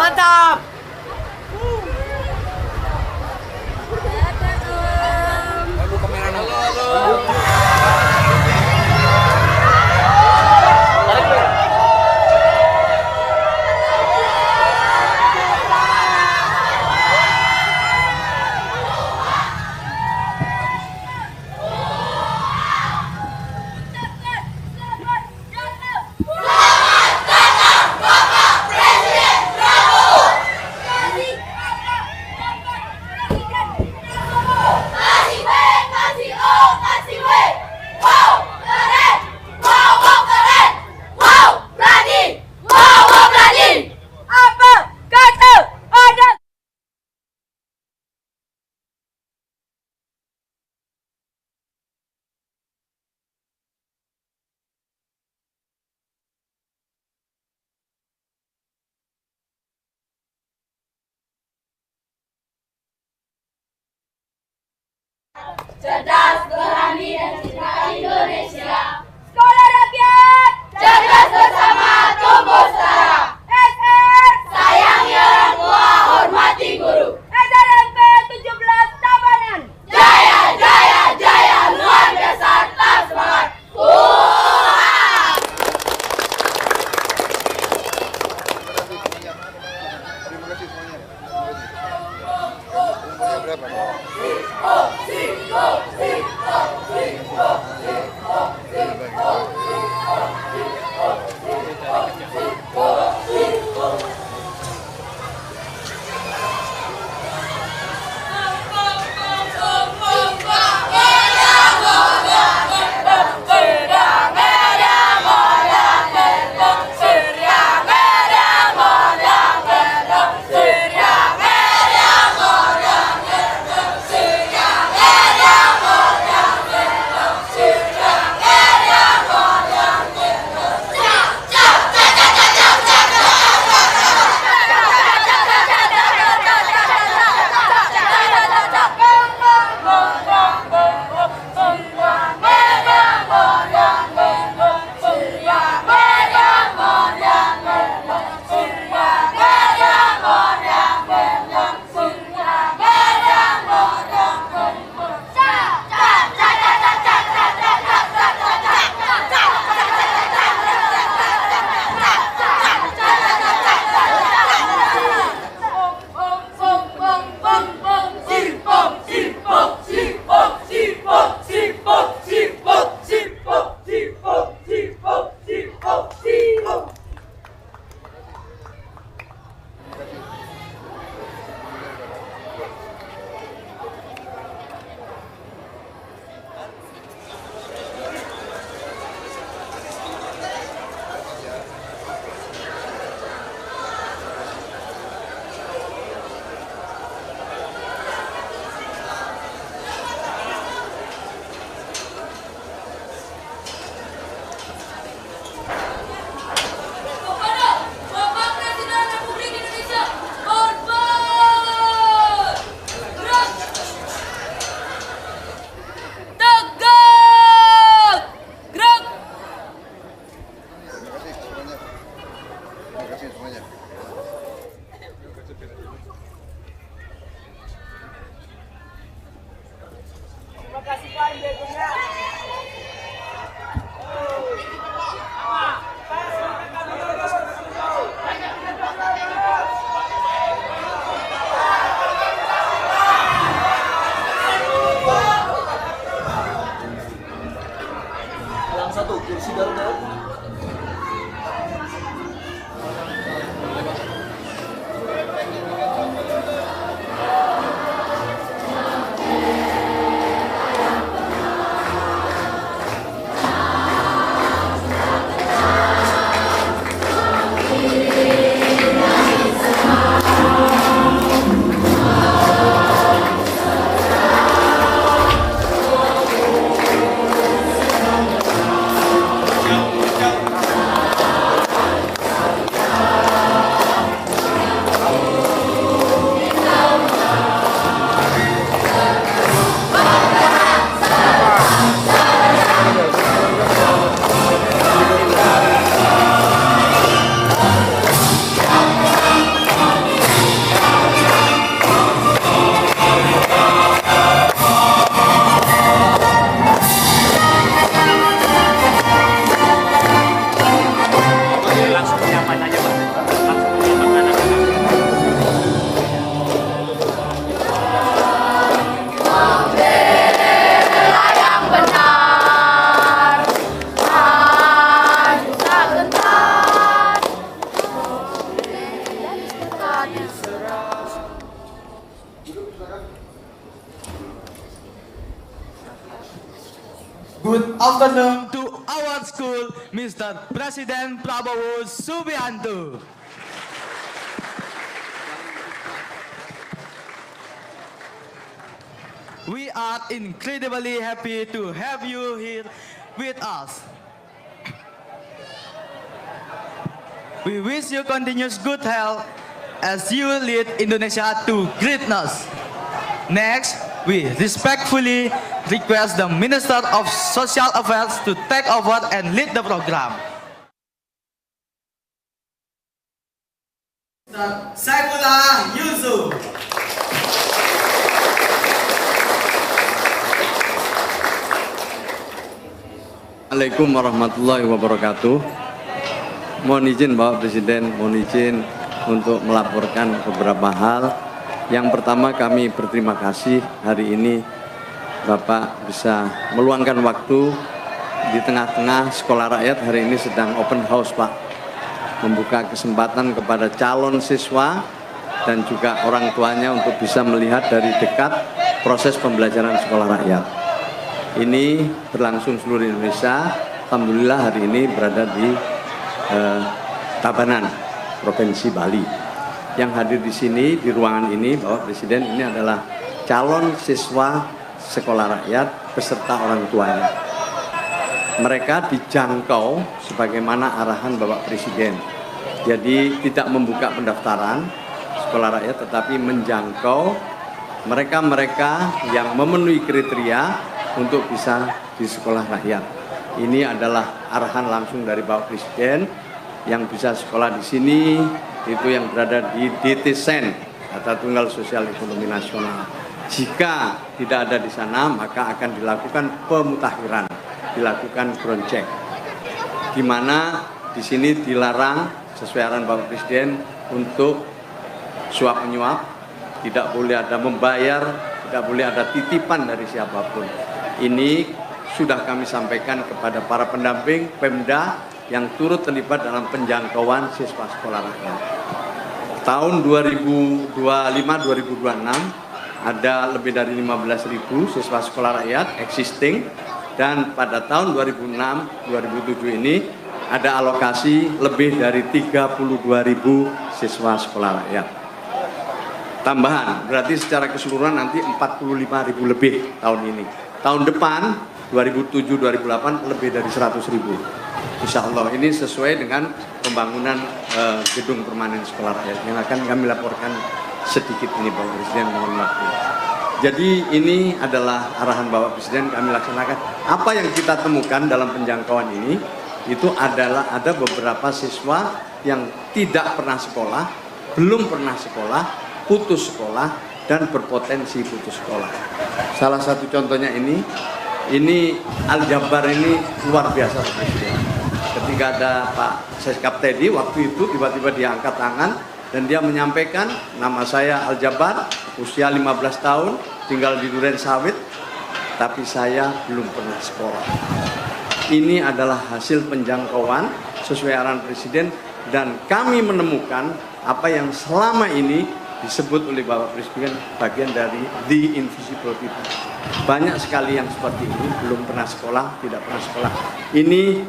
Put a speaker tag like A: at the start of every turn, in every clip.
A: mantap.
B: Cerdas, berani, dan cinta Indonesia. Sekolah rakyat, cerdas bersama, tumbuh setara. SR, sayangi orang tua, hormati guru. SRMP 17 Tabanan. Jaya, jaya, jaya, luar biasa, tetap semangat.
C: Terima kasih semuanya. Umurnya berapa?
A: Good afternoon to our school, Mr. President Prabowo Subianto. We are incredibly happy to have you here with us. We wish you continuous good health as you lead Indonesia to greatness. Next, we respectfully request the Minister of Social Affairs to take over and lead the program. Saifullah Yusuf.
D: Assalamualaikum warahmatullahi wabarakatuh. Mohon izin Bapak Presiden, mohon izin untuk melaporkan beberapa hal. Yang pertama, kami berterima kasih hari ini Bapak bisa meluangkan waktu di tengah-tengah sekolah rakyat. Hari ini sedang open house Pak, membuka kesempatan kepada calon siswa dan juga orang tuanya untuk bisa melihat dari dekat proses pembelajaran sekolah rakyat. Ini berlangsung seluruh Indonesia. Alhamdulillah hari ini berada di Tabanan, Provinsi Bali. Yang hadir di sini di ruangan ini Bapak Presiden, ini adalah calon siswa sekolah rakyat beserta orang tuanya. Mereka dijangkau sebagaimana arahan Bapak Presiden. Jadi tidak membuka pendaftaran sekolah rakyat, tetapi menjangkau mereka-mereka yang memenuhi kriteria untuk bisa di sekolah rakyat. Ini adalah arahan langsung dari Bapak Presiden. Yang bisa sekolah di sini itu yang berada di DTSEN, Data Tunggal Sosial Ekonomi Nasional. Jika tidak ada di sana, maka akan dilakukan pemutakhiran, dilakukan ground check, di mana di sini dilarang sesuai arahan Bapak Presiden untuk suap menyuap, tidak boleh ada membayar, tidak boleh ada titipan dari siapapun. Ini sudah kami sampaikan kepada para pendamping Pemda yang turut terlibat dalam penjangkauan siswa sekolah rakyat. Tahun 2025-2026 ada lebih dari 15.000 siswa sekolah rakyat existing, dan pada tahun 2006-2007 ini ada alokasi lebih dari 32.000 siswa sekolah rakyat. Tambahan, berarti secara keseluruhan nanti 45.000 lebih tahun ini. Tahun depan 2007-2008 lebih dari 100.000. Insya Allah ini sesuai dengan pembangunan gedung permanen sekolah rakyat yang akan kami laporkan sedikit ini Bapak Presiden, mohon waktu. Jadi ini adalah arahan Bapak Presiden, kami laksanakan. Apa yang kita temukan dalam penjangkauan ini itu adalah ada beberapa siswa yang tidak pernah sekolah, belum pernah sekolah, putus sekolah, dan berpotensi putus sekolah. Salah satu contohnya ini Al-Jabar ini luar biasa Pak Presiden. Ketika ada Pak Seskap Teddy, waktu itu tiba-tiba dia angkat tangan dan dia menyampaikan, nama saya Al-Jabar, usia 15 tahun, tinggal di Duren Sawit, tapi saya belum pernah sekolah. Ini adalah hasil penjangkauan sesuai arahan Presiden, dan kami menemukan apa yang selama ini disebut oleh Bapak Presiden bagian dari the invisible people. Banyak sekali yang seperti ini, belum pernah sekolah, tidak pernah sekolah. Ini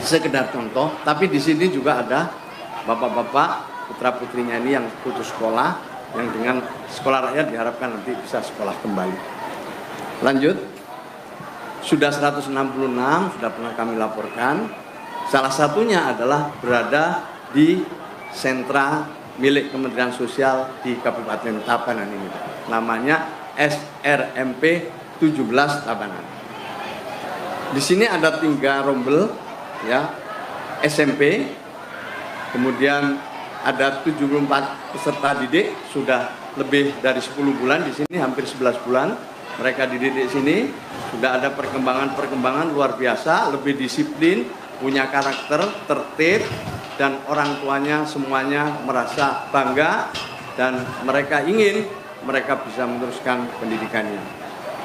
D: sekedar contoh, tapi di sini juga ada bapak-bapak putra-putrinya ini yang putus sekolah, yang dengan sekolah rakyat diharapkan nanti bisa sekolah kembali. Lanjut, sudah 166 sudah pernah kami laporkan. Salah satunya adalah berada di sentra milik Kementerian Sosial di Kabupaten Tabanan ini. Namanya SRMP 17 Tabanan. Di sini ada 3 rombel ya, SMP, kemudian ada 74 peserta didik, sudah lebih dari 10 bulan di sini, hampir 11 bulan mereka dididik sini. Sudah ada perkembangan luar biasa, lebih disiplin, punya karakter, tertib, dan orang tuanya semuanya merasa bangga dan mereka ingin mereka bisa meneruskan pendidikannya.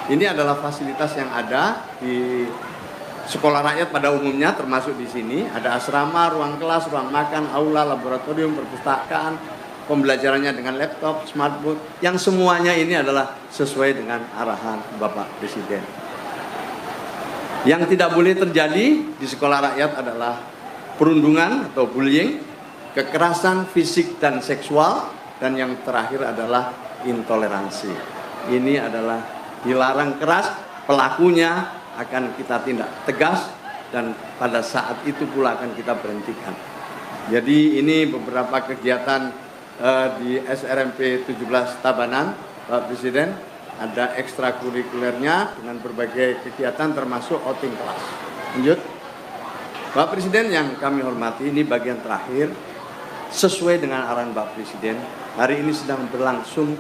D: Ini adalah fasilitas yang ada di sekolah rakyat pada umumnya, termasuk di sini ada asrama, ruang kelas, ruang makan, aula, laboratorium, perpustakaan, pembelajarannya dengan laptop, smartboard, yang semuanya ini adalah sesuai dengan arahan Bapak Presiden. Yang tidak boleh terjadi di sekolah rakyat adalah perundungan atau bullying, kekerasan fisik dan seksual, dan yang terakhir adalah intoleransi. Ini adalah dilarang keras, pelakunya akan kita tindak tegas, dan pada saat itu pula akan kita berhentikan. Jadi ini beberapa kegiatan di SRMP 17 Tabanan, Pak Presiden. Ada ekstrakurikulernya dengan berbagai kegiatan termasuk outing kelas. Lanjut. Pak Presiden yang kami hormati, ini bagian terakhir. Sesuai dengan arahan Pak Presiden, hari ini sedang berlangsung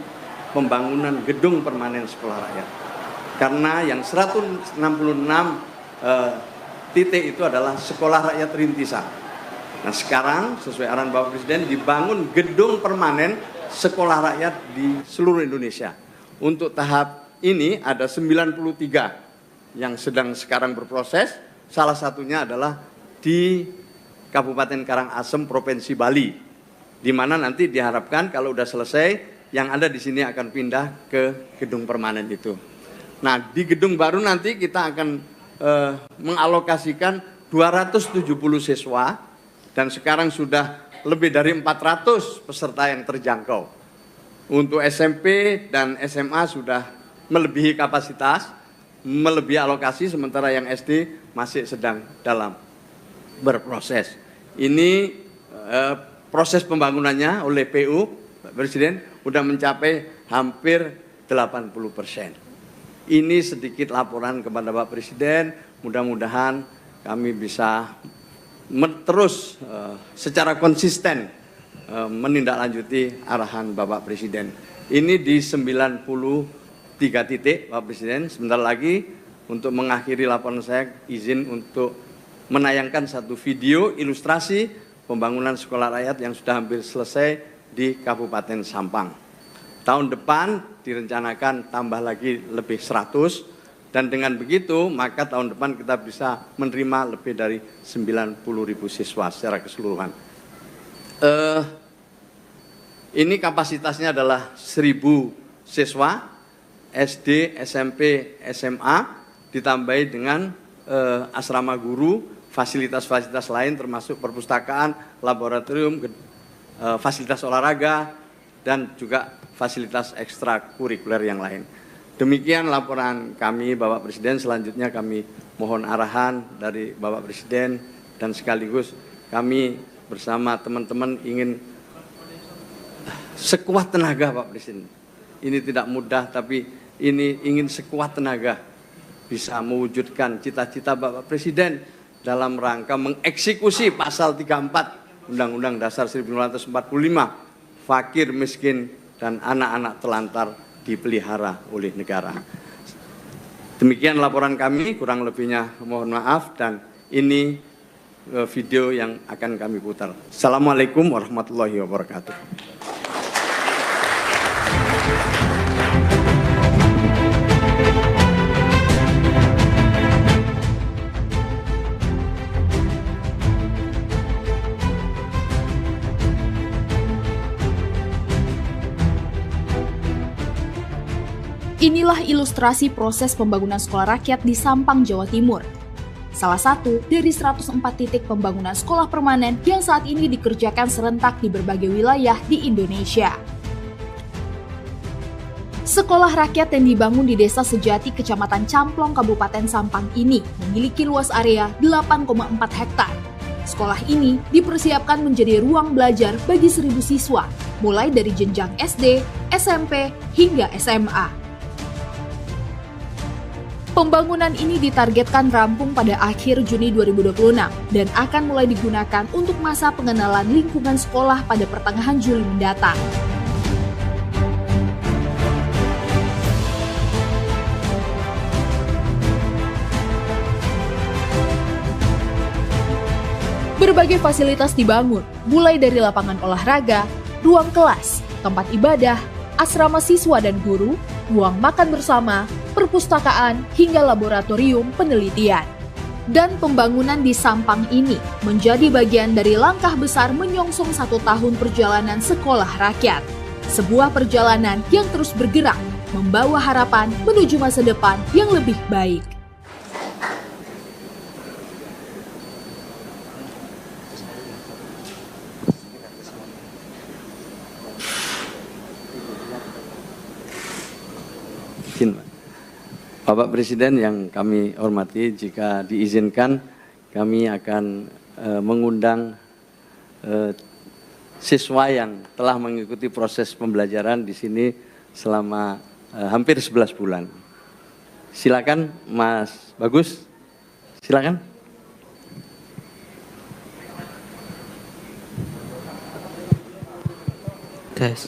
D: pembangunan gedung permanen sekolah rakyat. Karena yang 166 titik itu adalah sekolah rakyat rintisan. Nah sekarang sesuai arahan Bapak Presiden dibangun gedung permanen sekolah rakyat di seluruh Indonesia. Untuk tahap ini ada 93 yang sedang sekarang berproses. Salah satunya adalah di Kabupaten Karangasem, Provinsi Bali, di mana nanti diharapkan kalau udah selesai, yang ada di sini akan pindah ke gedung permanen itu. Nah, di gedung baru nanti kita akan mengalokasikan 270 siswa, dan sekarang sudah lebih dari 400 peserta yang terjangkau. Untuk SMP dan SMA sudah melebihi kapasitas, melebihi alokasi, sementara yang SD masih sedang dalam berproses. Ini proses pembangunannya oleh PU, Pak Presiden, sudah mencapai hampir 80%. Ini sedikit laporan kepada Pak Presiden, mudah-mudahan kami bisa terus secara konsisten menindaklanjuti arahan Bapak Presiden. Ini di 93 titik, Pak Presiden. Sebentar lagi untuk mengakhiri laporan saya, izin untuk menayangkan satu video ilustrasi pembangunan sekolah rakyat yang sudah hampir selesai di Kabupaten Sampang. Tahun depan direncanakan tambah lagi lebih 100, dan dengan begitu maka tahun depan kita bisa menerima lebih dari 90.000 siswa secara keseluruhan. Ini kapasitasnya adalah 1.000 siswa SD, SMP, SMA, ditambahi dengan asrama guru, fasilitas-fasilitas lain termasuk perpustakaan, laboratorium, fasilitas olahraga, dan juga fasilitas ekstrakurikuler yang lain. Demikian laporan kami, Bapak Presiden. Selanjutnya kami mohon arahan dari Bapak Presiden, dan sekaligus kami bersama teman-teman ingin sekuat tenaga, Pak Presiden. Ini tidak mudah, tapi ini ingin sekuat tenaga bisa mewujudkan cita-cita Bapak Presiden dalam rangka mengeksekusi pasal 34 Undang-Undang Dasar 1945, fakir, miskin, dan anak-anak telantar dipelihara oleh negara. Demikian laporan kami, kurang lebihnya mohon maaf, dan ini video yang akan kami putar. Assalamualaikum warahmatullahi wabarakatuh.
E: Inilah ilustrasi proses pembangunan sekolah rakyat di Sampang, Jawa Timur. Salah satu dari 104 titik pembangunan sekolah permanen yang saat ini dikerjakan serentak di berbagai wilayah di Indonesia. Sekolah rakyat yang dibangun di Desa Sejati, Kecamatan Camplong, Kabupaten Sampang ini memiliki luas area 8,4 hektar. Sekolah ini dipersiapkan menjadi ruang belajar bagi 1.000 siswa, mulai dari jenjang SD, SMP, hingga SMA. Pembangunan ini ditargetkan rampung pada akhir Juni 2026 dan akan mulai digunakan untuk masa pengenalan lingkungan sekolah pada pertengahan Juli mendatang. Berbagai fasilitas dibangun, mulai dari lapangan olahraga, ruang kelas, tempat ibadah, asrama siswa dan guru, ruang makan bersama, perpustakaan, hingga laboratorium penelitian. Dan pembangunan di Sampang ini menjadi bagian dari langkah besar menyongsong 1 tahun perjalanan sekolah rakyat. Sebuah perjalanan yang terus bergerak, membawa harapan menuju masa depan yang lebih baik.
D: Bapak Presiden yang kami hormati, jika diizinkan kami akan mengundang siswa yang telah mengikuti proses pembelajaran di sini selama hampir 11 bulan. Silakan Mas Bagus, silakan.
F: Tes.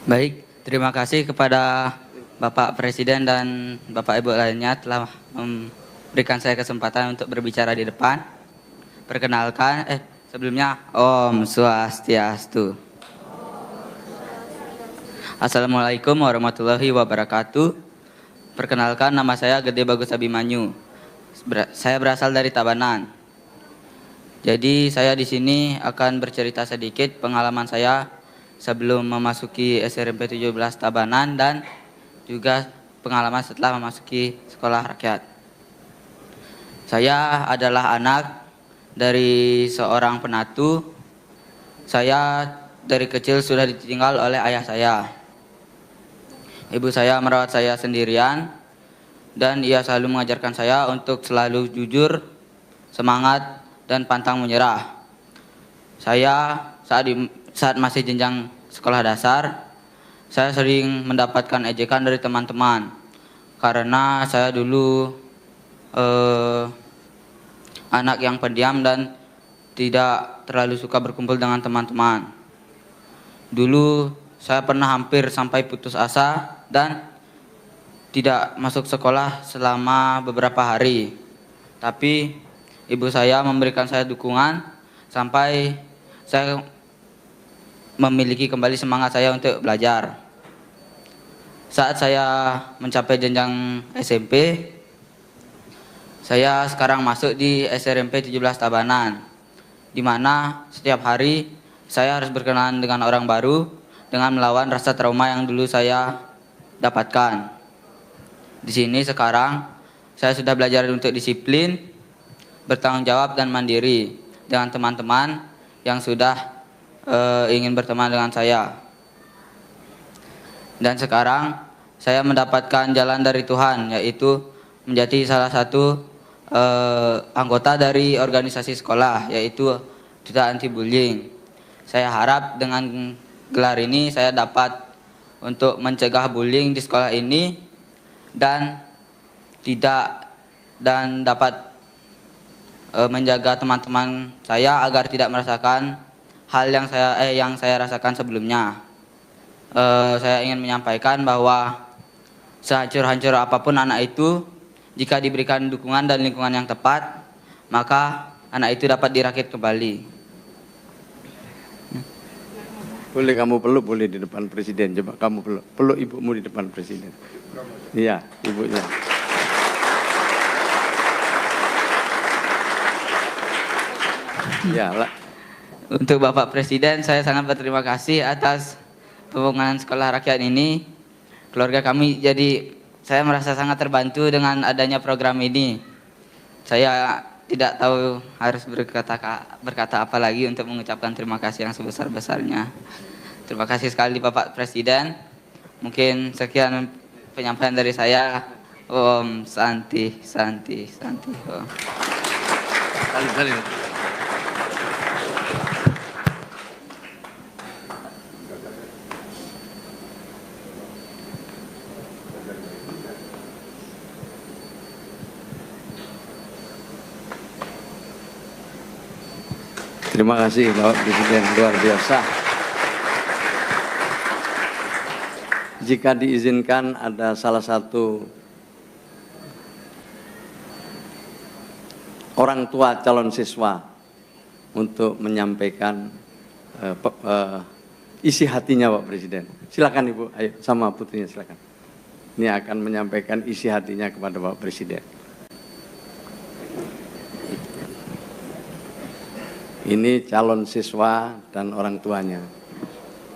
F: Baik, terima kasih kepada Bapak Presiden dan Bapak Ibu lainnya telah memberikan saya kesempatan untuk berbicara di depan. Perkenalkan, sebelumnya Om Swastiastu. Assalamualaikum warahmatullahi wabarakatuh. Perkenalkan, nama saya Gede Bagus Abimanyu. Saya berasal dari Tabanan. Jadi saya di sini akan bercerita sedikit pengalaman saya sebelum memasuki SRMP 17 Tabanan dan juga pengalaman setelah memasuki sekolah rakyat. Saya adalah anak dari seorang penatu. Saya dari kecil sudah ditinggal oleh ayah saya. Ibu saya merawat saya sendirian dan ia selalu mengajarkan saya untuk selalu jujur, semangat, dan pantang menyerah. Saya saat masih jenjang sekolah dasar, saya sering mendapatkan ejekan dari teman-teman karena saya dulu anak yang pendiam dan tidak terlalu suka berkumpul dengan teman-teman. Dulu saya pernah hampir sampai putus asa dan tidak masuk sekolah selama beberapa hari. Tapi ibu saya memberikan saya dukungan sampai saya memiliki kembali semangat saya untuk belajar. Saat saya mencapai jenjang SMP, saya sekarang masuk di SRMP 17 Tabanan, di mana setiap hari saya harus berkenalan dengan orang baru dengan melawan rasa trauma yang dulu saya dapatkan. Di sini sekarang saya sudah belajar untuk disiplin, bertanggung jawab dan mandiri dengan teman-teman yang sudah ingin berteman dengan saya. Dan sekarang saya mendapatkan jalan dari Tuhan, yaitu menjadi salah satu anggota dari organisasi sekolah, yaitu Duta Anti Bullying. Saya harap dengan gelar ini saya dapat untuk mencegah bullying di sekolah ini dan dapat menjaga teman-teman saya agar tidak merasakan hal yang saya rasakan sebelumnya. Saya ingin menyampaikan bahwa sehancur-hancur apapun anak itu, jika diberikan dukungan dan lingkungan yang tepat, maka anak itu dapat dirakit kembali.
D: Boleh kamu peluk, boleh di depan Presiden. Coba kamu peluk ibumu di depan Presiden. Iya, ibunya. Ya, lah.
F: Untuk Bapak Presiden, saya sangat berterima kasih atas pembangunan sekolah rakyat ini. Keluarga kami saya merasa sangat terbantu dengan adanya program ini. Saya tidak tahu harus berkata apa lagi untuk mengucapkan terima kasih yang sebesar-besarnya. Terima kasih sekali Bapak Presiden. Mungkin sekian penyampaian dari saya. Om Santi, Santi, Santi. Om.
D: Salim. Terima kasih Bapak Presiden, luar biasa. Jika diizinkan ada salah satu orang tua calon siswa untuk menyampaikan isi hatinya Pak Presiden. Silakan Ibu, ayo sama putrinya silakan. Ini akan menyampaikan isi hatinya kepada Bapak Presiden. Ini calon siswa dan orang tuanya.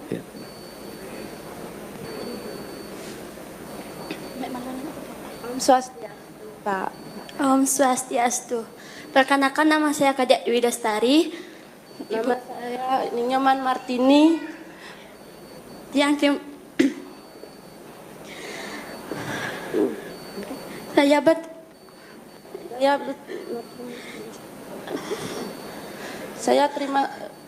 D: Ya.
G: Om Swastiastu, Pak. Om Swastiastu. Perkenalkan, nama saya Kadek Dwi Lestari. Nama saya Nyoman Saya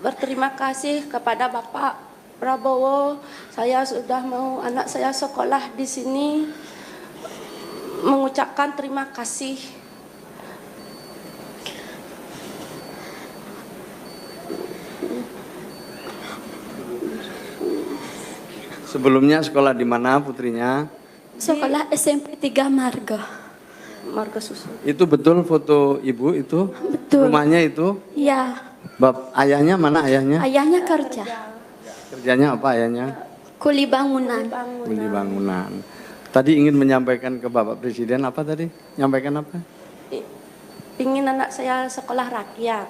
G: berterima kasih kepada Bapak Prabowo. Saya sudah mau anak saya sekolah di sini. Mengucapkan terima kasih.
D: Sebelumnya sekolah di mana putrinya?
G: Sekolah SMP 3 Marga Susu.
D: Itu betul foto ibu itu?
G: Betul.
D: Rumahnya itu?
G: Iya.
D: Ayahnya mana ayahnya?
G: Ayahnya kerja.
D: Kerjanya apa ayahnya?
G: Kuli bangunan.
D: Kuli bangunan. Tadi ingin menyampaikan ke Bapak Presiden apa tadi? Nyampaikan apa?
G: Ingin anak saya sekolah rakyat.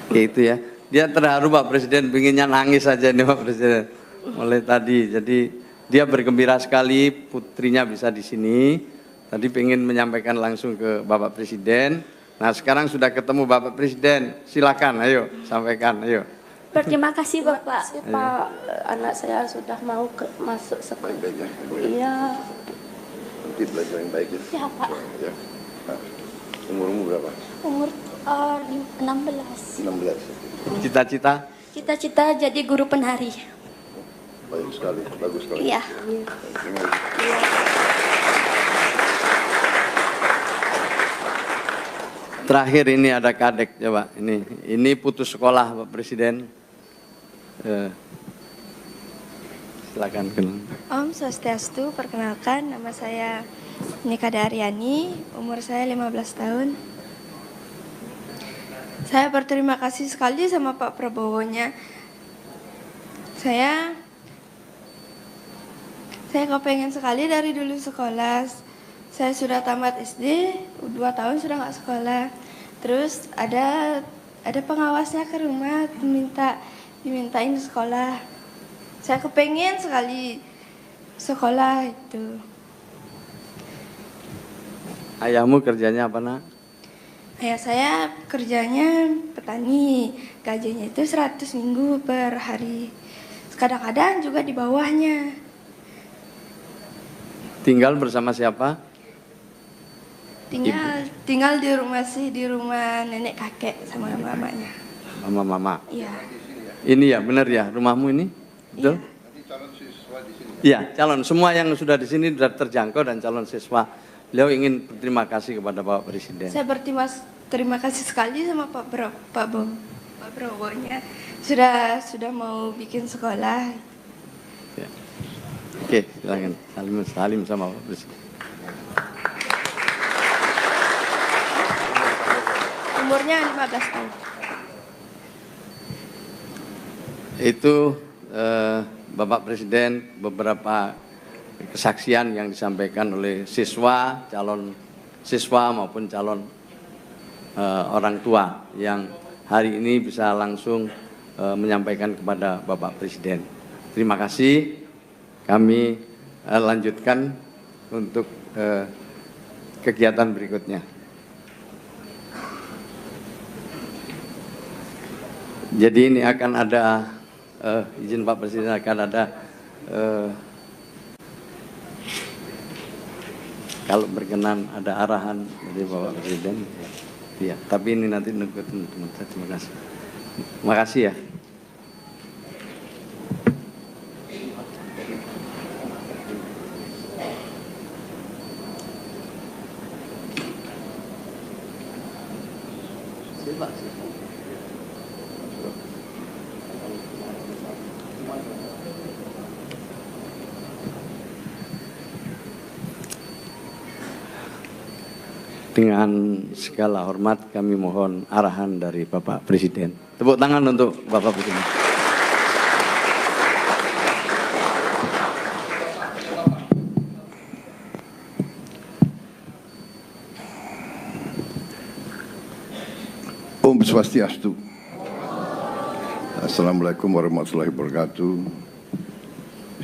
D: Oke, itu ya. Dia terharu Pak Presiden, pinginnya nangis saja nih Pak Presiden. Mulai tadi, jadi dia bergembira sekali putrinya bisa di sini. Tadi pengen menyampaikan langsung ke Bapak Presiden. Nah sekarang sudah ketemu Bapak Presiden, silakan, ayo sampaikan, ayo.
G: Berterima kasih Bapak. Pak, anak saya sudah mau masuk sekolah. Iya.
C: Nanti belajar yang baik ya.
G: Ya Pak.
C: Ya. Nah, umurmu berapa?
G: Umur 16.
C: 16.
D: Cita-cita?
G: Cita-cita jadi guru penari.
C: Baik sekali, bagus sekali.
G: Iya.
C: Terima kasih.
D: Terakhir ini ada kadek, coba ini putus sekolah Pak Presiden. Silakan kenal.
H: Om Swastiastu, perkenalkan nama saya Nika Daryani, umur saya 15 tahun. Saya berterima kasih sekali sama Pak Prabowo-nya. Saya kepengen sekali dari dulu sekolah. Saya sudah tamat SD, 2 tahun sudah nggak sekolah. Terus ada pengawasnya ke rumah, dimintain sekolah. Saya kepengen sekali sekolah itu.
D: Ayahmu kerjanya apa nak?
H: Ayah saya kerjanya petani, gajinya itu 100 minggu per hari. Kadang-kadang juga di bawahnya.
D: Tinggal bersama siapa?
H: Tinggal di rumah nenek kakek sama mamanya.
D: Sama mama.
H: Iya.
D: Ini ya benar ya rumahmu ini? Betul? Iya, calon semua yang sudah di sini sudah terjangkau dan calon siswa. Beliau ingin berterima kasih kepada Bapak Presiden.
H: Saya berterima kasih sekali sama Pak Prabowo-nya sudah mau bikin sekolah.
D: Ya. Oke, silakan salim sama Pak Presiden.
H: Umurnya 15 tahun.
D: Itu Bapak Presiden beberapa kesaksian yang disampaikan oleh calon siswa maupun calon orang tua yang hari ini bisa langsung menyampaikan kepada Bapak Presiden. Terima kasih. Kami lanjutkan untuk kegiatan berikutnya. Jadi ini akan ada izin Pak Presiden akan ada kalau berkenan ada arahan dari Bapak Presiden. Ya, tapi ini nanti nunggu teman-teman. Terima kasih. Terima kasih ya. Dengan segala hormat kami mohon arahan dari Bapak Presiden. Tepuk tangan untuk Bapak Presiden.
C: Om Swastiastu. Assalamualaikum warahmatullahi wabarakatuh.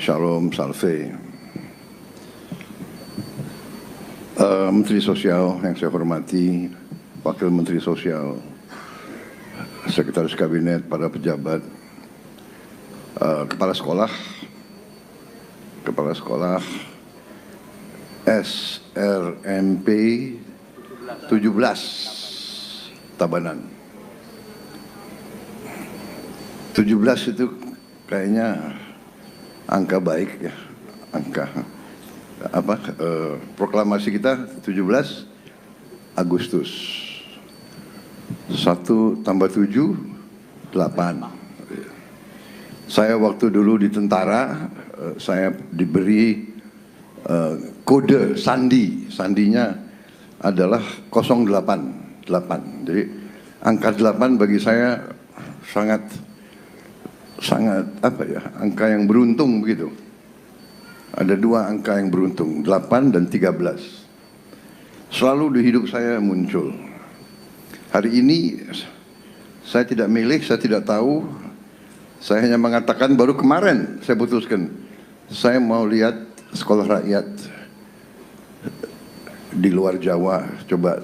C: Shalom, salve. Menteri Sosial yang saya hormati, Wakil Menteri Sosial, Sekretaris Kabinet, para pejabat, kepala sekolah, Kepala Sekolah SRMP 17 Tabanan. 17 itu kayaknya angka baik ya, angka apa, proklamasi kita 17 Agustus. 1 tambah 7, 8. Saya waktu dulu di tentara, saya diberi kode sandi. Sandinya adalah 088. Jadi angka 8 bagi saya sangat apa ya, angka yang beruntung begitu. Ada 2 angka yang beruntung, 8 dan 13. Selalu di hidup saya muncul. Hari ini saya tidak milih, saya tidak tahu. Saya hanya mengatakan baru kemarin saya putuskan. Saya mau lihat sekolah rakyat di luar Jawa. Coba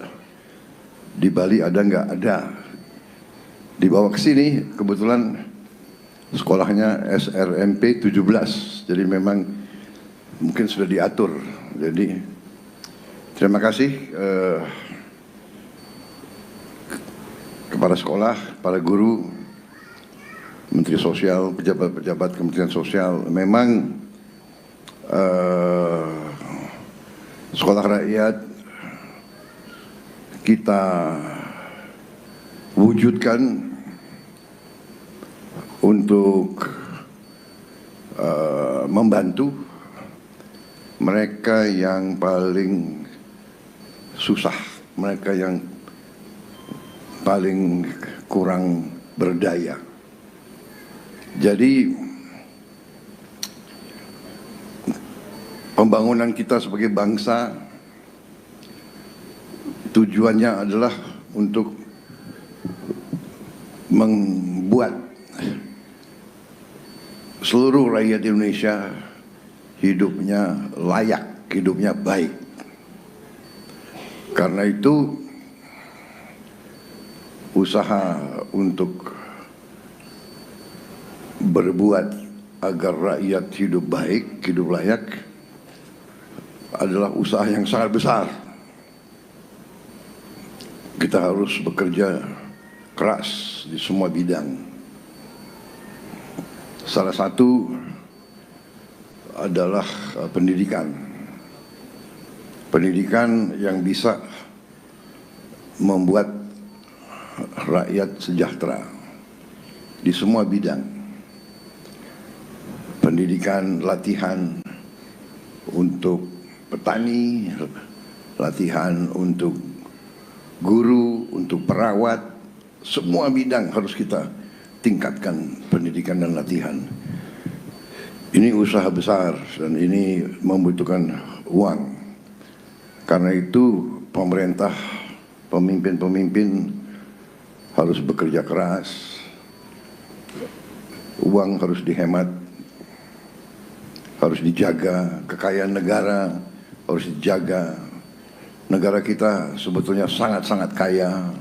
C: di Bali ada nggak? Ada. Dibawa ke sini, kebetulan sekolahnya SRMP 17. Jadi memang mungkin sudah diatur. Jadi terima kasih kepada sekolah, para guru, Menteri Sosial, pejabat-pejabat Kementerian Sosial. Memang sekolah rakyat kita wujudkan untuk membantu mereka yang paling susah, mereka yang paling kurang berdaya. Jadi pembangunan kita sebagai bangsa tujuannya adalah untuk membuat seluruh rakyat Indonesia hidupnya layak, hidupnya baik. Karena itu usaha untuk berbuat agar rakyat hidup baik, hidup layak adalah usaha yang sangat besar. Kita harus bekerja keras di semua bidang. Salah satu adalah pendidikan. Pendidikan yang bisa membuat rakyat sejahtera di semua bidang. Pendidikan, latihan untuk petani, latihan untuk guru, untuk perawat, semua bidang harus kita tingkatkan pendidikan dan latihan. Ini usaha besar dan ini membutuhkan uang. Karena itu pemerintah, pemimpin-pemimpin harus bekerja keras. Uang harus dihemat, harus dijaga, kekayaan negara harus dijaga. Negara kita sebetulnya sangat-sangat kaya,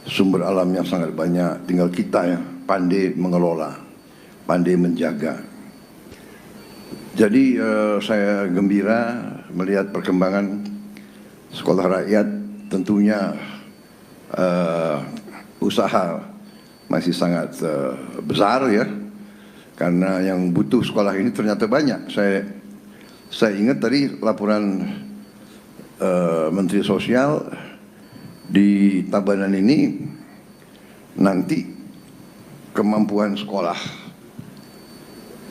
C: sumber alamnya sangat banyak, tinggal kita ya pandai mengelola, pandai menjaga. Jadi saya gembira melihat perkembangan sekolah rakyat. Tentunya usaha masih sangat besar ya, karena yang butuh sekolah ini ternyata banyak. Saya ingat tadi laporan Menteri Sosial di Tabanan ini, nanti kemampuan sekolah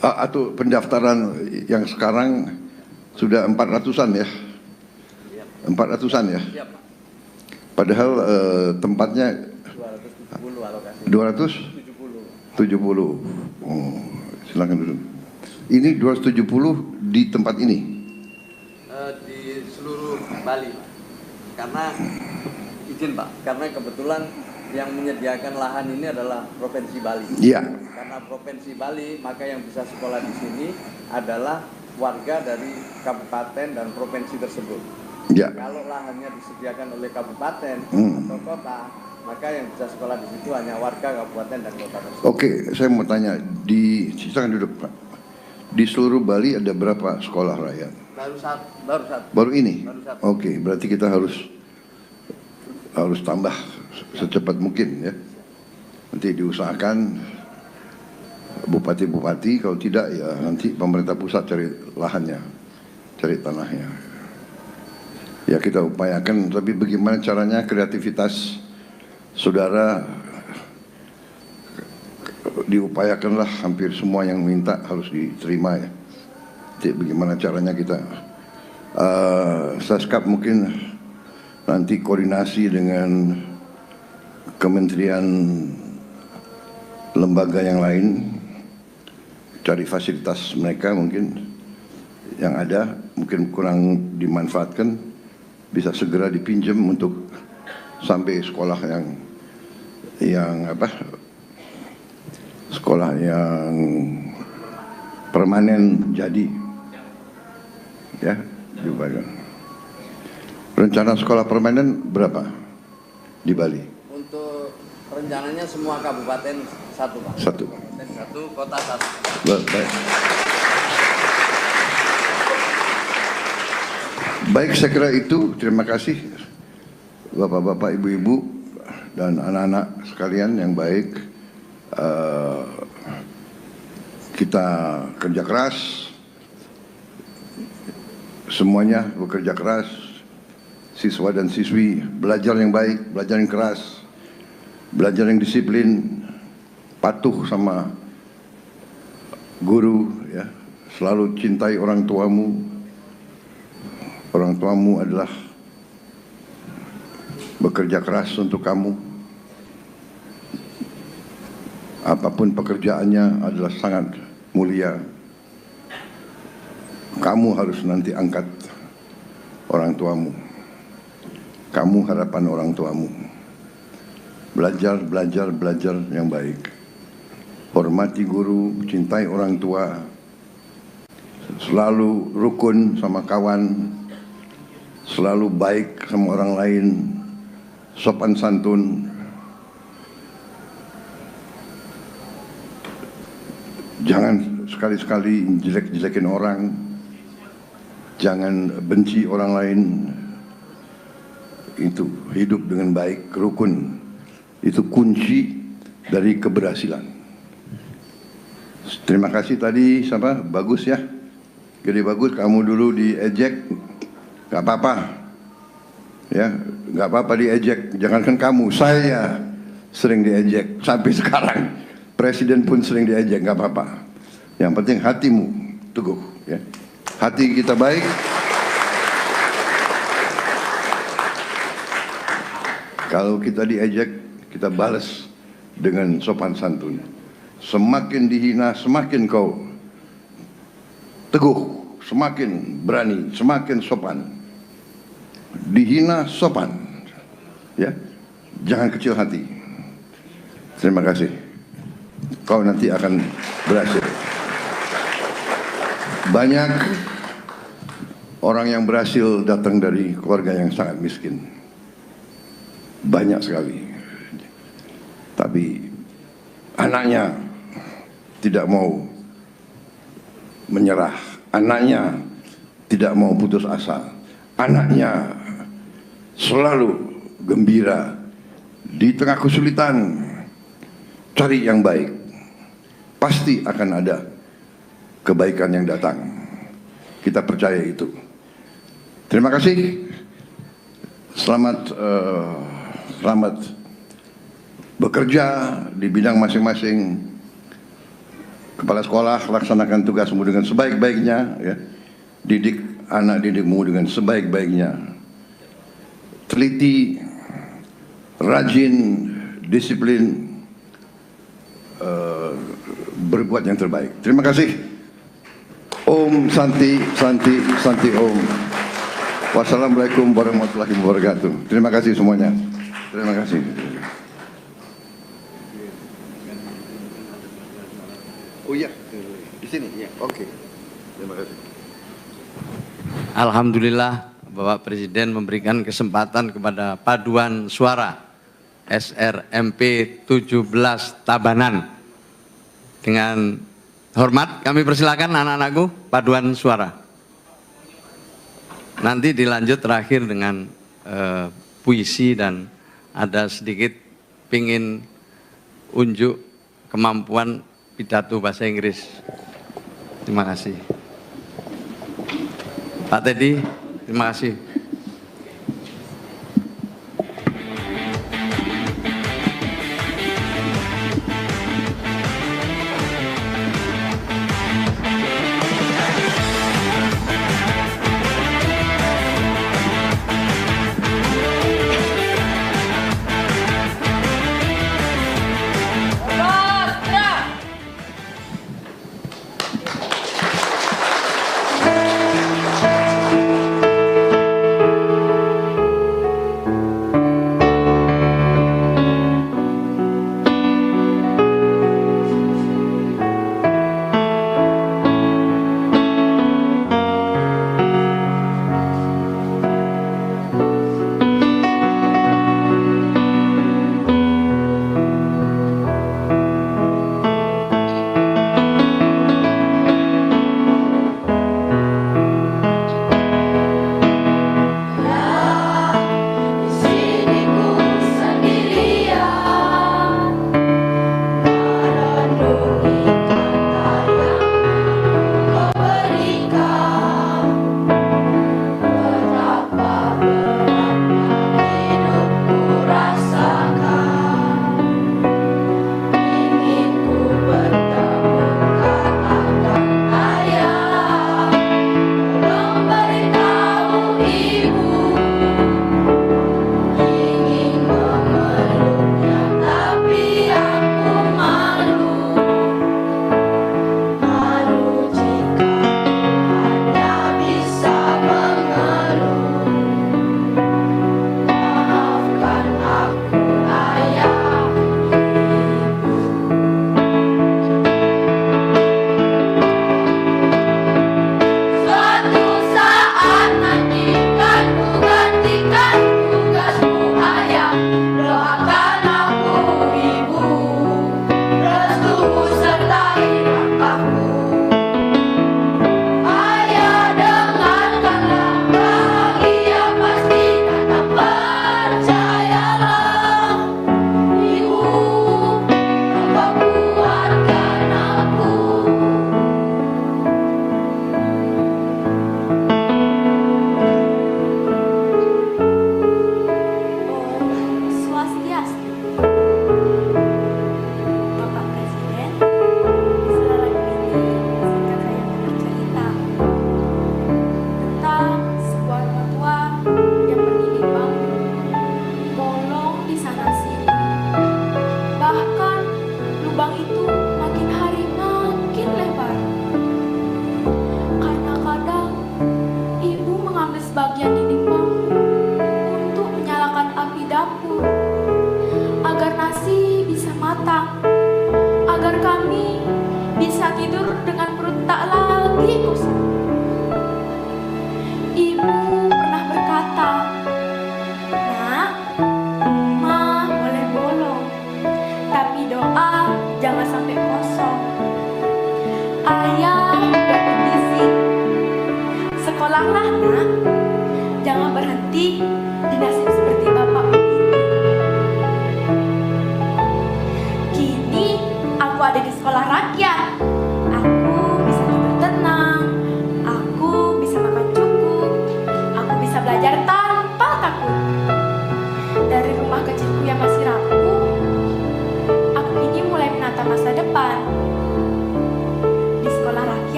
C: atau pendaftaran yang sekarang sudah 400-an ya, 400-an ya. Padahal tempatnya 270. Oh, silakan dulu. Ini 270 di tempat ini.
D: Di seluruh Bali, Pak. Karena izin Pak, karena kebetulan yang menyediakan lahan ini adalah Provinsi Bali.
C: Iya.
D: Karena Provinsi Bali, maka yang bisa sekolah di sini adalah warga dari kabupaten dan provinsi tersebut.
C: Ya.
D: Kalau lahannya disediakan oleh kabupaten atau kota, maka yang bisa sekolah di situ hanya warga kabupaten dan kota tersebut.
C: Oke, saya mau tanya, silakan duduk Pak. Di seluruh Bali ada berapa sekolah rakyat?
D: Baru satu.
C: Baru ini?
D: Baru satu.
C: Oke, berarti kita harus tambah secepat mungkin ya. Nanti diusahakan bupati-bupati, kalau tidak ya nanti pemerintah pusat cari lahannya, cari tanahnya. Ya kita upayakan, tapi bagaimana caranya kreativitas saudara diupayakanlah, hampir semua yang minta harus diterima ya. Jadi bagaimana caranya kita Saskap mungkin nanti koordinasi dengan kementerian lembaga yang lain, cari fasilitas mereka mungkin yang ada mungkin kurang dimanfaatkan, bisa segera dipinjam untuk sampai sekolah yang sekolah yang permanen jadi ya diubahkan. Rencana sekolah permanen berapa di Bali?
D: Untuk rencananya semua kabupaten satu, Pak.
C: Satu.
D: Dan satu, kota satu.
C: Baik. Baik, saya kira itu. Terima kasih Bapak-bapak, Ibu-ibu dan anak-anak sekalian yang baik. Kita kerja keras, semuanya bekerja keras. Siswa dan siswi belajar yang baik, belajar yang keras, belajar yang disiplin, patuh sama guru ya. Selalu cintai orang tuamu. Orang tuamu adalah bekerja keras untuk kamu. Apapun pekerjaannya adalah sangat mulia. Kamu harus nanti angkat orang tuamu. Kamu harapan orang tuamu. Belajar yang baik. Hormati guru, cintai orang tua. Selalu rukun sama kawan. Selalu baik sama orang lain. Sopan santun. Jangan sekali-sekali jelek-jelekin orang. Jangan benci orang lain. Itu hidup dengan baik, rukun. Itu kunci dari keberhasilan. Terima kasih tadi siapa? Bagus ya. Gede Bagus, kamu dulu diejek. Gak apa-apa. Ya, gak apa-apa diejek. Jangankan kamu, saya sering diejek sampai sekarang. Presiden pun sering diejek, gak apa-apa. Yang penting hatimu teguh ya. Hati kita baik. Kalau kita diejek, kita balas dengan sopan santun. Semakin dihina, semakin kau teguh, semakin berani, semakin sopan. Dihina sopan, ya, jangan kecil hati. Terima kasih. Kau nanti akan berhasil. Banyak orang yang berhasil datang dari keluarga yang sangat miskin. Banyak sekali. Tapi anaknya tidak mau menyerah. Anaknya tidak mau putus asa. Anaknya selalu gembira. Di tengah kesulitan, cari yang baik. Pasti akan ada kebaikan yang datang. Kita percaya itu. Terima kasih. Selamat bekerja di bidang masing-masing. Kepala sekolah, laksanakan tugasmu dengan sebaik-baiknya ya. Didik anak didikmu dengan sebaik-baiknya. Teliti, rajin, disiplin, berbuat yang terbaik. Terima kasih. Om Santi, Santi, Santi Om. Wassalamualaikum warahmatullahi wabarakatuh. Terima kasih semuanya. Terima kasih. Oh iya, di sini ya. Oke. Terima kasih.
D: Alhamdulillah Bapak Presiden memberikan kesempatan kepada paduan suara SRMP 17 Tabanan dengan Hormat, kami persilakan anak-anakku paduan suara. Nanti dilanjut terakhir dengan puisi dan ada sedikit pingin unjuk kemampuan pidato bahasa Inggris. Terima kasih. Pak Teddy, terima kasih.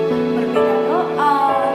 H: Berbeda doa,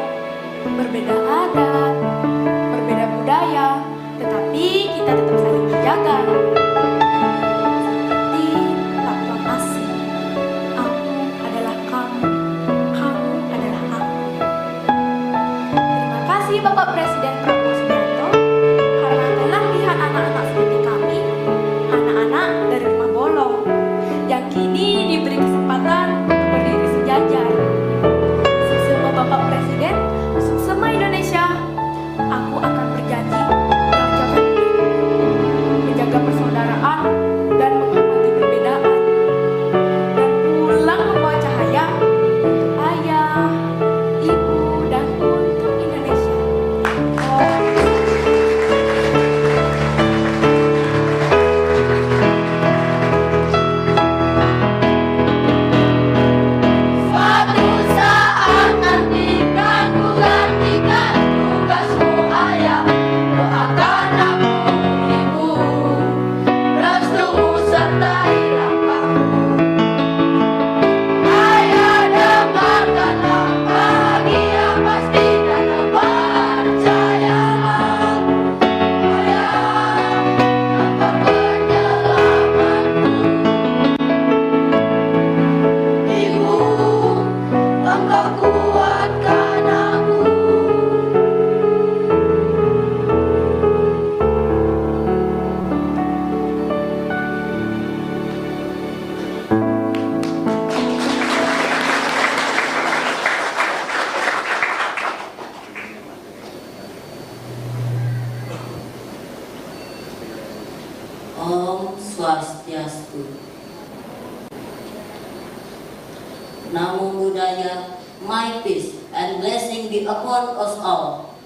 I: Namo Buddhaya, my peace and blessing be upon us all.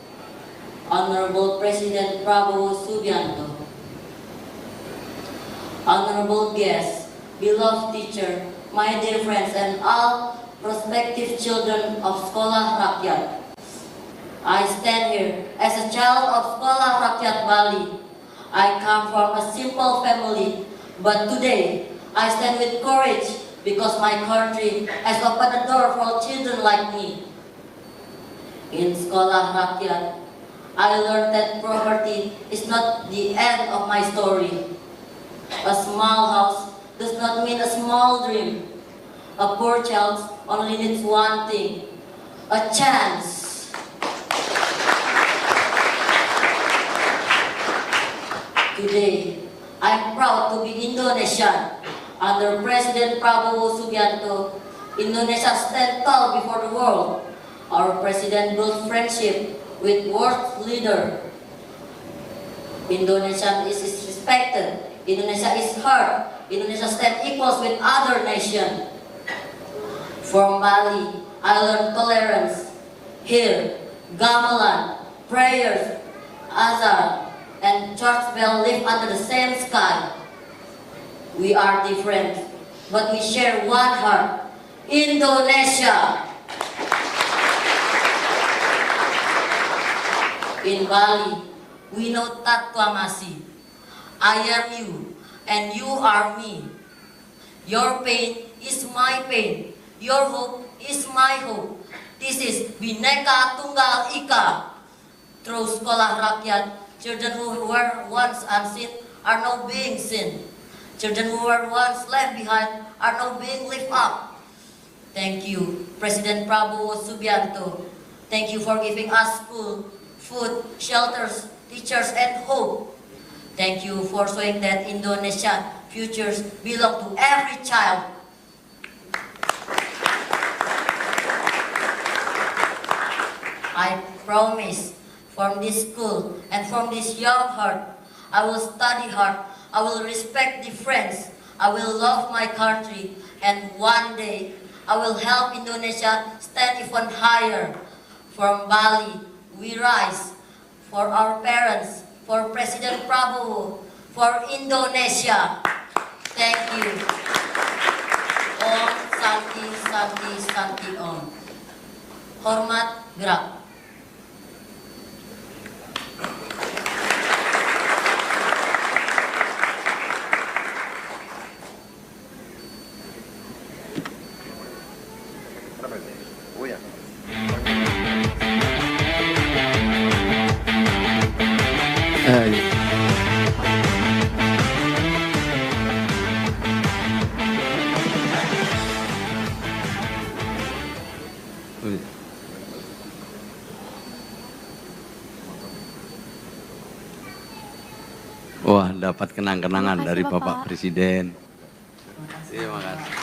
I: Honorable President Prabowo Subianto, honorable guests, beloved teacher, my dear friends, and all prospective children of Sekolah Rakyat. I stand here as a child of Sekolah Rakyat Bali. I come from a simple family, but today I stand with courage because my country has opened a door for children like me. In Sekolah Rakyat, I learned that poverty is not the end of my story. A small house does not mean a small dream. A poor child only needs one thing, a chance. Today, I'm proud to be Indonesian. Under President Prabowo Subianto, Indonesia stands tall before the world. Our president built friendship with world leader. Indonesia is respected. Indonesia is heard. Indonesia stands equals with other nations. From Bali, I learned tolerance. Here, gamelan, prayers, azan, and church bell live under the same sky. We are different, but we share one heart, Indonesia. In Bali, we know Tatwamasi. I am you, and you are me. Your pain is my pain. Your hope is my hope. This is Bhinneka Tunggal Ika. Through Sekolah Rakyat, children who were once unseen are now being seen. Children who were once left behind are now being lifted up. Thank you, President Prabowo Subianto. Thank you for giving us school, food, shelters, teachers, and hope. Thank you for showing that Indonesia futures belong to every child. I promise from this school and from this young heart, I will study hard, I will respect difference, I will love my country, and one day I will help Indonesia stand even higher. From Bali, we rise for our parents, for President Prabowo, for Indonesia. Thank you. Om Santi Santi Santi Om. Hormat gerak.
C: Oh ya.
D: Wah, dapat kenang-kenangan dari Bapak Presiden. Terima kasih.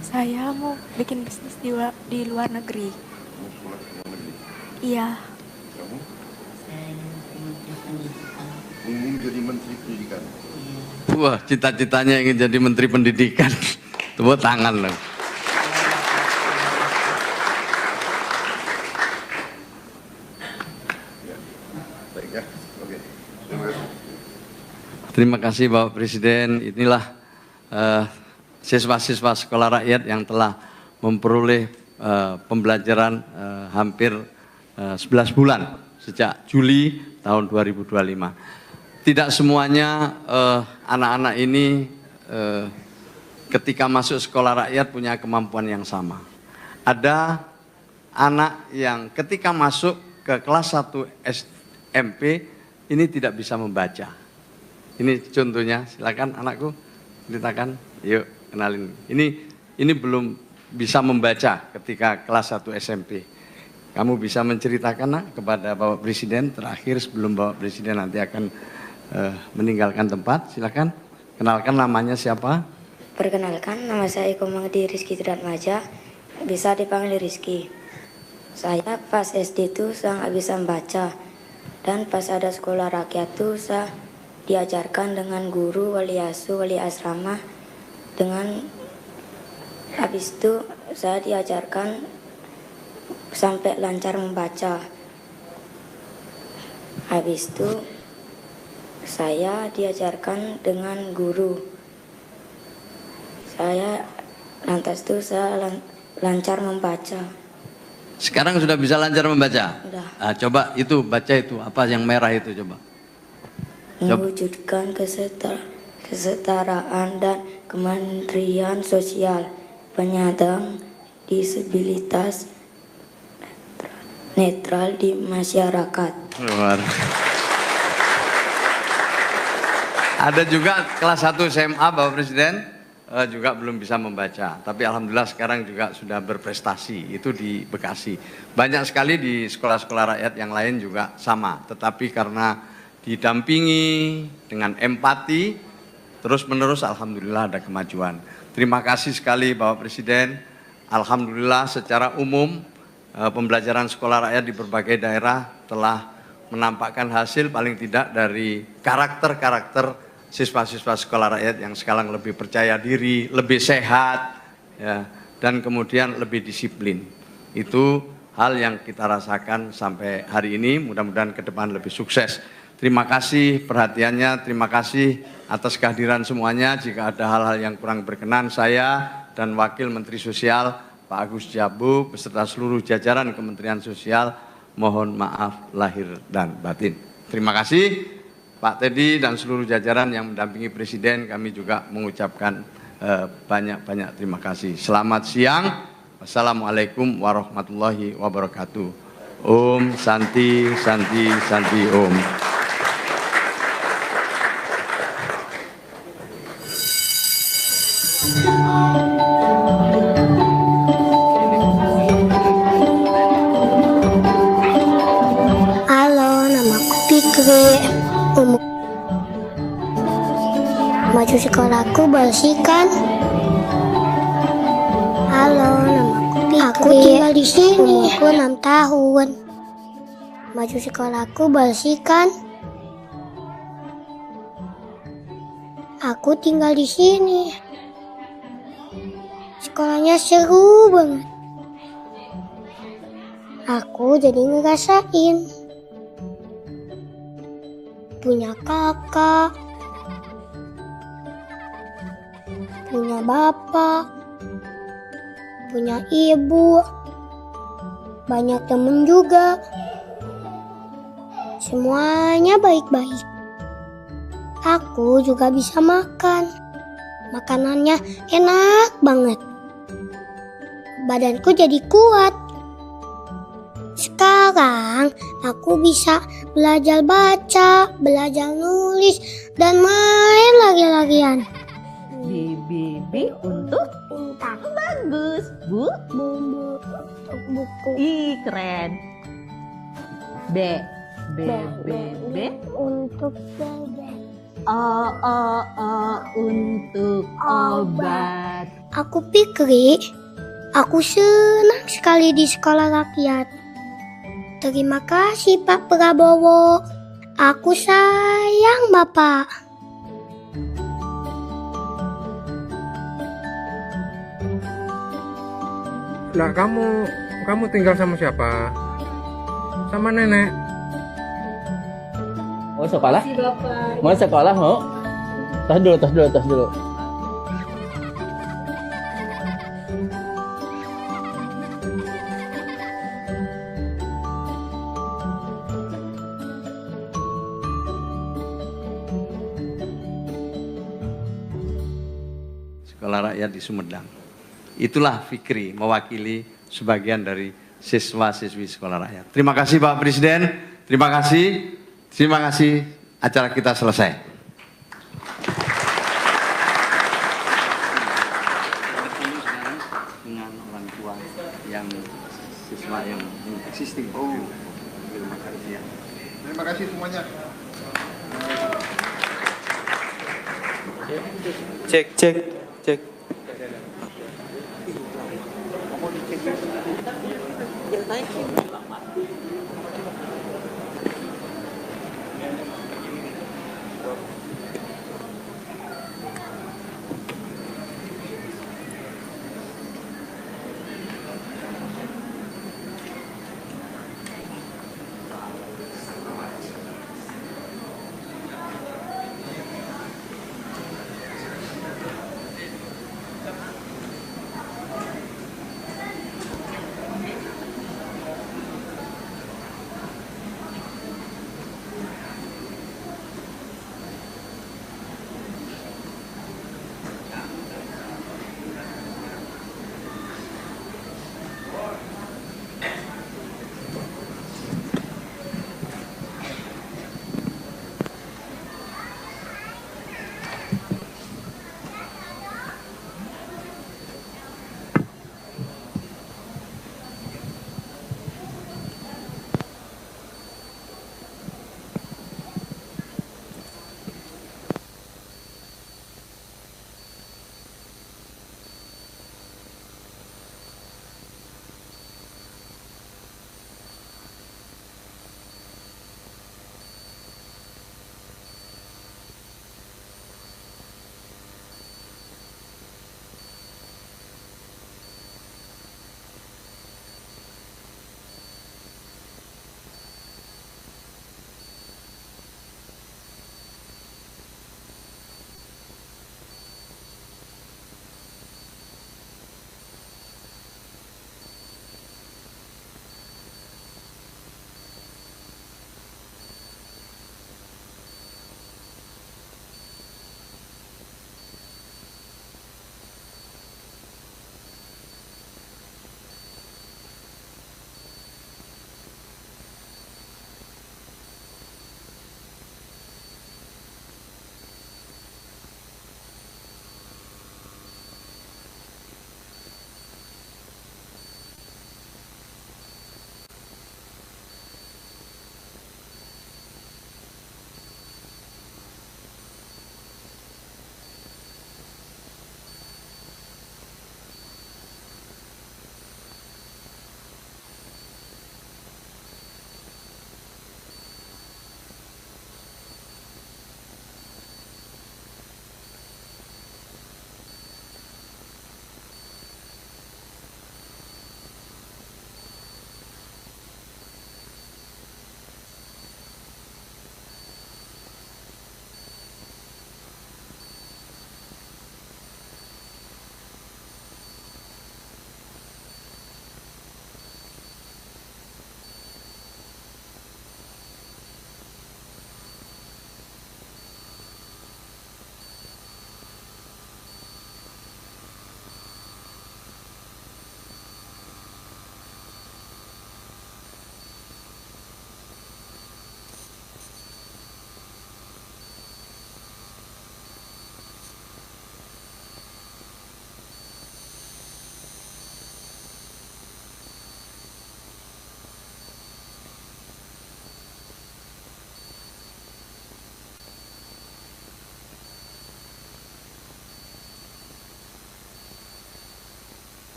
H: Saya mau bikin bisnis di luar negeri. Iya.
C: Kamu? Ingin jadi Menteri Pendidikan.
D: Wah, cita-citanya ingin jadi Menteri Pendidikan. Tepuk tangan loh.
C: Baik ya. Oke. Terima kasih.
D: Terima kasih Bapak Presiden. Inilah siswa-siswa sekolah rakyat yang telah memperoleh pembelajaran hampir 11 bulan sejak Juli tahun 2025. Tidak semuanya anak-anak ini ketika masuk sekolah rakyat punya kemampuan yang sama. Ada anak yang ketika masuk ke kelas 1 SMP ini tidak bisa membaca. Ini contohnya, silakan anakku ceritakan. Yuk, kenalin. Ini belum bisa membaca ketika kelas 1 SMP. Kamu bisa menceritakan nak kepada Bapak Presiden terakhir sebelum Bapak Presiden nanti akan meninggalkan tempat. Silakan. Kenalkan namanya siapa?
J: Perkenalkan, nama saya Iko Mangdi Rizky Triatmaja, bisa dipanggil Rizky. Saya pas SD itu saya nggak bisa membaca. Dan pas ada sekolah rakyat tuh saya diajarkan dengan guru, wali asuh, wali asrama. Habis itu saya diajarkan sampai lancar membaca. Habis itu saya diajarkan dengan guru. Lantas itu saya lancar membaca.
D: Sekarang sudah bisa lancar membaca?
J: Sudah.
D: Nah, coba itu baca itu apa yang merah itu coba.
J: Mewujudkan kesetaraan dan kemandirian sosial, penyandang disabilitas netral di masyarakat.
D: Luar. Ada juga kelas 1 SMA Bapak Presiden juga belum bisa membaca, tapi alhamdulillah sekarang juga sudah berprestasi, itu di Bekasi. Banyak sekali di sekolah-sekolah rakyat yang lain juga sama, tetapi karena didampingi dengan empati, terus-menerus alhamdulillah ada kemajuan. Terima kasih sekali Bapak Presiden, alhamdulillah secara umum pembelajaran sekolah rakyat di berbagai daerah telah menampakkan hasil paling tidak dari karakter-karakter siswa-siswa sekolah rakyat yang sekarang lebih percaya diri, lebih sehat, ya, dan kemudian lebih disiplin. Itu hal yang kita rasakan sampai hari ini, mudah-mudahan ke depan lebih sukses. Terima kasih perhatiannya, terima kasih atas kehadiran semuanya. Jika ada hal-hal yang kurang berkenan, saya dan Wakil Menteri Sosial Pak Agus Jabu beserta seluruh jajaran Kementerian Sosial mohon maaf lahir dan batin. Terima kasih Pak Teddy dan seluruh jajaran yang mendampingi Presiden, kami juga mengucapkan banyak-banyak terima kasih. Selamat siang. Wassalamualaikum warahmatullahi wabarakatuh. Om Santi Santi Santi Om.
K: Halo, namaku Fikri. Maju sekolahku bersihkan. Halo, namaku Fikri. Aku tinggal di sini. Umurku 6 tahun. Maju sekolahku bersihkan. Aku tinggal di sini. Sekolahnya seru banget. Aku jadi ngerasain punya kakak, punya bapak, punya ibu, banyak temen juga. Semuanya baik-baik. Aku juga bisa makan. Makanannya enak banget. Badanku jadi kuat. Sekarang aku bisa belajar baca, belajar nulis, dan main lagi-lagian.
L: B untuk
K: Pintar.
L: bagus, Bu.
K: Untuk buku.
L: Ih, keren. B
K: Untuk bebek.
L: O untuk obat.
K: Aku pikir aku senang sekali di sekolah rakyat. Terima kasih Pak Prabowo. Aku sayang Bapak.
M: Lah kamu tinggal sama siapa? Sama nenek.
N: Mau sekolah? Mau sekolah mau? Tas dulu.
D: Sekolah rakyat di Sumedang. Itulah Fikri mewakili sebagian dari siswa-siswi sekolah rakyat. Terima kasih Pak Presiden, terima kasih, acara kita selesai. Dengan orang tua yang siswa yang existing. Terima kasih ya.
C: Terima kasih semuanya.
A: Cek.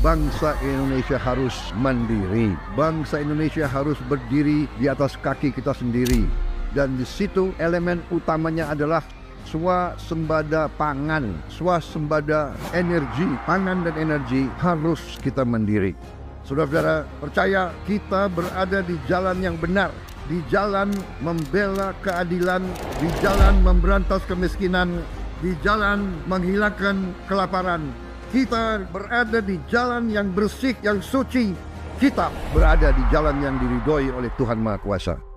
C: Bangsa Indonesia harus mandiri. Bangsa Indonesia harus berdiri di atas kaki kita sendiri. Dan di situ elemen utamanya adalah swasembada pangan, swasembada energi. Pangan dan energi harus kita mandiri. Saudara-saudara, percaya kita berada di jalan yang benar, di jalan membela keadilan, di jalan memberantas kemiskinan, di jalan menghilangkan kelaparan. Kita berada di jalan yang bersih, yang suci. Kita berada di jalan yang diridhoi oleh Tuhan Maha Kuasa.